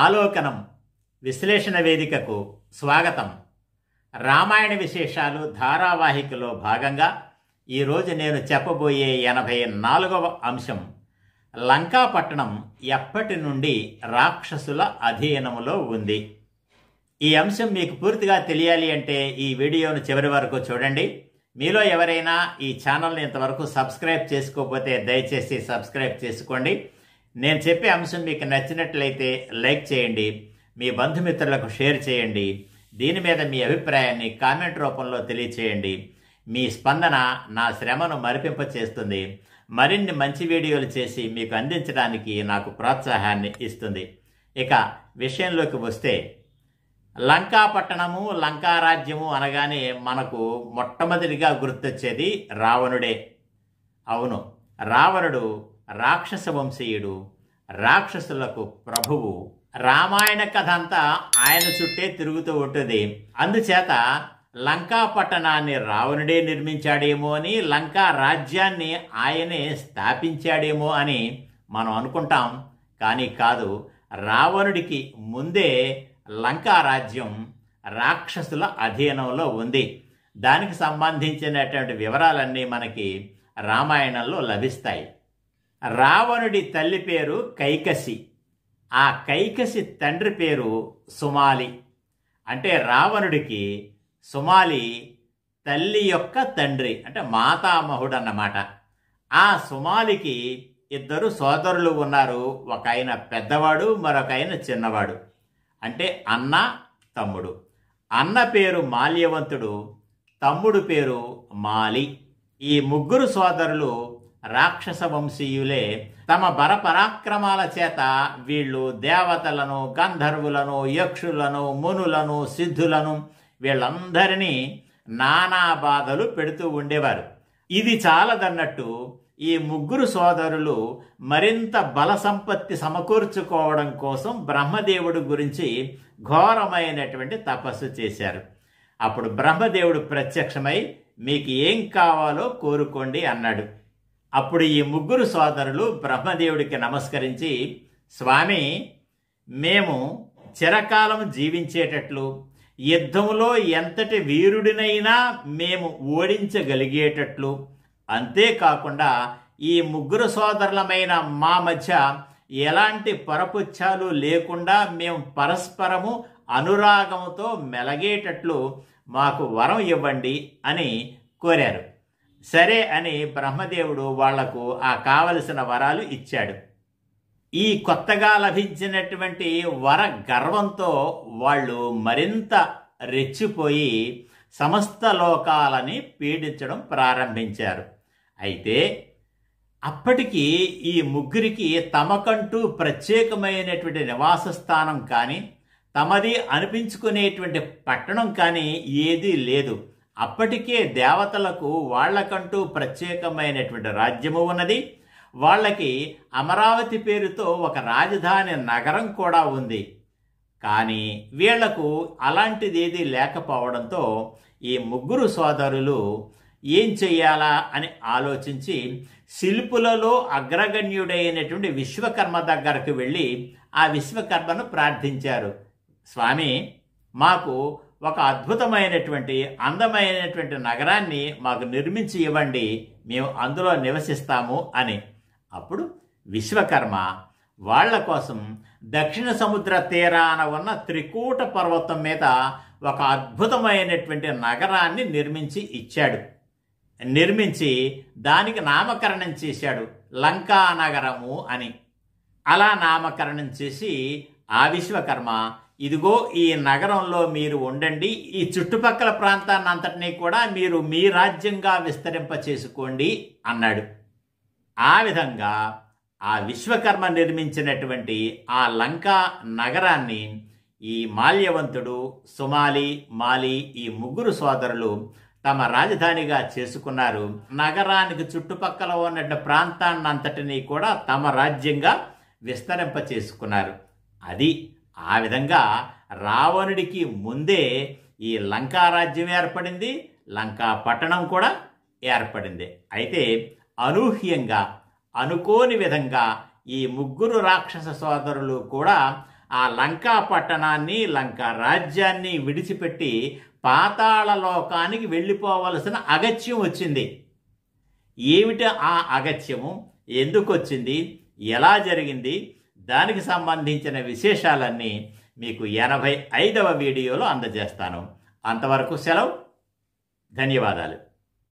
ఆలోకనం విశ్లేషణ వేదికకు స్వాగతం. రామాయణ విశేషాలు ధారావాహికలో భాగంగా ఈరోజు నేను చెప్పబోయే 84వ అంశం, లంకాపట్టణం ఎప్పటి నుండి రాక్షసుల అధీనములో ఉంది. ఈ అంశం మీకు పూర్తిగా తెలియాలి అంటే ఈ వీడియోను చివరి వరకు చూడండి. మీలో ఎవరైనా ఈ ఛానల్ని ఇంతవరకు సబ్స్క్రైబ్ చేసుకోకపోతే దయచేసి సబ్స్క్రైబ్ చేసుకోండి. నేను చెప్పే అంశం మీకు నచ్చినట్లయితే లైక్ చేయండి, మీ బంధుమిత్రులకు షేర్ చేయండి. దీని మీద మీ అభిప్రాయాన్ని కామెంట్ రూపంలో తెలియచేయండి. మీ స్పందన నా శ్రమను మరిపింపచేస్తుంది, మరిన్ని మంచి వీడియోలు చేసి మీకు అందించడానికి నాకు ప్రోత్సాహాన్ని ఇస్తుంది. ఇక విషయంలోకి వస్తే, లంకాపట్టణము లంకారాజ్యము అనగానే మనకు మొట్టమొదటిగా గుర్తొచ్చేది రావణుడే. అవును, రావణుడు రాక్షస వంశీయుడు, రాక్షసులకు ప్రభువు. రామాయణ కథ అంతా ఆయన చుట్టే తిరుగుతూ ఉంటుంది. అందుచేత లంకా పట్టణాన్ని రావణుడే నిర్మించాడేమో అని, లంకా రాజ్యాన్ని ఆయనే స్థాపించాడేమో అని మనం అనుకుంటాం. కానీ కాదు, రావణుడికి ముందే లంకా రాజ్యం రాక్షసుల అధీనంలో ఉంది. దానికి సంబంధించినటువంటి వివరాలన్నీ మనకి రామాయణంలో లభిస్తాయి. రావణుడి తల్లి పేరు కైకసి, ఆ కైకసి తండ్రి పేరు సుమాలి. అంటే రావణుడికి సుమాలి తల్లి యొక్క తండ్రి, అంటే మాతామహుడు అన్నమాట. ఆ సుమాలికి ఇద్దరు సోదరులు ఉన్నారు. ఒక ఆయన పెద్దవాడు, మరొక ఆయన చిన్నవాడు, అంటే అన్న తమ్ముడు. అన్న పేరు మాల్యవంతుడు, తమ్ముడు పేరు మాలి. ఈ ముగ్గురు సోదరులు రాక్షస వంశీయులే. తమ బరపరాక్రమాల చేత వీళ్ళు దేవతలను, గంధర్వులను, యక్షులను, మునులను, సిద్ధులను వీళ్ళందరినీ నానా బాధలు పెడుతూ ఉండేవారు. ఇది చాలదన్నట్టు ఈ ముగ్గురు సోదరులు మరింత బల సంపత్తి సమకూర్చుకోవడం కోసం బ్రహ్మదేవుడు గురించి ఘోరమైనటువంటి తపస్సు చేశారు. అప్పుడు బ్రహ్మదేవుడు ప్రత్యక్షమై, మీకు ఏం కావాలో కోరుకోండి అన్నాడు. అప్పుడు ఈ ముగ్గురు సోదరులు బ్రహ్మదేవుడికి నమస్కరించి, స్వామి, మేము చిరకాలం జీవించేటట్లు, యుద్ధంలో ఎంతటి వీరుడినైనా మేము ఓడించగలిగేటట్లు, అంతేకాకుండా ఈ ముగ్గురు సోదరులమైన మా మధ్య ఎలాంటి పరపుచ్చాలు లేకుండా మేము పరస్పరము అనురాగంతో మెలగేటట్లు మాకు వరం ఇవ్వండి అని కోరారు. సరే అని బ్రహ్మదేవుడు వాళ్లకు ఆ కావలసిన వరాలు ఇచ్చాడు. ఈ కొత్తగా లభించినటువంటి వర గర్వంతో వాళ్ళు మరింత రెచ్చిపోయి సమస్త లోకాలని పీడించడం ప్రారంభించారు. అయితే అప్పటికి ఈ ముగ్గురికి తమకంటూ ప్రత్యేకమైనటువంటి నివాస స్థానం కానీ, తమది అనిపించుకునేటువంటి పట్టణం కానీ ఏదీ లేదు. అప్పటికే దేవతలకు వాళ్లకంటూ ప్రత్యేకమైనటువంటి రాజ్యము ఉన్నది. వాళ్ళకి అమరావతి పేరుతో ఒక రాజధాని నగరం కూడా ఉంది. కానీ వీళ్లకు అలాంటిదేదీ లేకపోవడంతో ఈ ముగ్గురు సోదరులు ఏం చెయ్యాలా అని ఆలోచించి శిల్పులలో అగ్రగణ్యుడైనటువంటి విశ్వకర్మ దగ్గరకు వెళ్ళి ఆ విశ్వకర్మను ప్రార్థించారు. స్వామి, మాకు ఒక అద్భుతమైనటువంటి అందమైనటువంటి నగరాన్ని మాకు నిర్మించి ఇవ్వండి, మేము అందులో నివసిస్తాము అని. అప్పుడు విశ్వకర్మ వాళ్ల కోసం దక్షిణ సముద్ర తీరాన ఉన్న త్రికూట పర్వతం మీద ఒక అద్భుతమైనటువంటి నగరాన్ని నిర్మించి ఇచ్చాడు. నిర్మించి దానికి నామకరణం చేశాడు, లంకా నగరము అని. అలా నామకరణం చేసి ఆ విశ్వకర్మ, ఇదిగో ఈ నగరంలో మీరు ఉండండి, ఈ చుట్టుపక్కల ప్రాంతాన్ని అంతటినీ కూడా మీరు మీ రాజ్యంగా విస్తరింప చేసుకోండి అన్నాడు. ఆ విధంగా ఆ విశ్వకర్మ నిర్మించినటువంటి ఆ లంకా నగరాన్ని ఈ మాల్యవంతుడు, సుమాలి, మాలి ఈ ముగ్గురు సోదరులు తమ రాజధానిగా చేసుకున్నారు. నగరానికి చుట్టుపక్కల ఉన్న ప్రాంతాన్నంతటినీ కూడా తమ రాజ్యంగా విస్తరింప చేసుకున్నారు. అది ఆ విధంగా రావణుడికి ముందే ఈ లంకా రాజ్యం ఏర్పడింది, లంకా పట్టణం కూడా ఏర్పడింది. అయితే అనూహ్యంగా, అనుకోని విధంగా ఈ ముగ్గురు రాక్షస సోదరులు కూడా ఆ లంకా పట్టణాన్ని లంకా రాజ్యాన్ని విడిచిపెట్టి పాతాళ లోకానికి వెళ్ళిపోవలసిన అగత్యం వచ్చింది. ఏమిటి ఆ అగత్యము, ఎందుకు వచ్చింది, ఎలా జరిగింది, దానికి సంబంధించిన విశేషాలన్నీ మీకు 85వ వీడియోలో అందజేస్తాను. అంతవరకు సెలవు. ధన్యవాదాలు.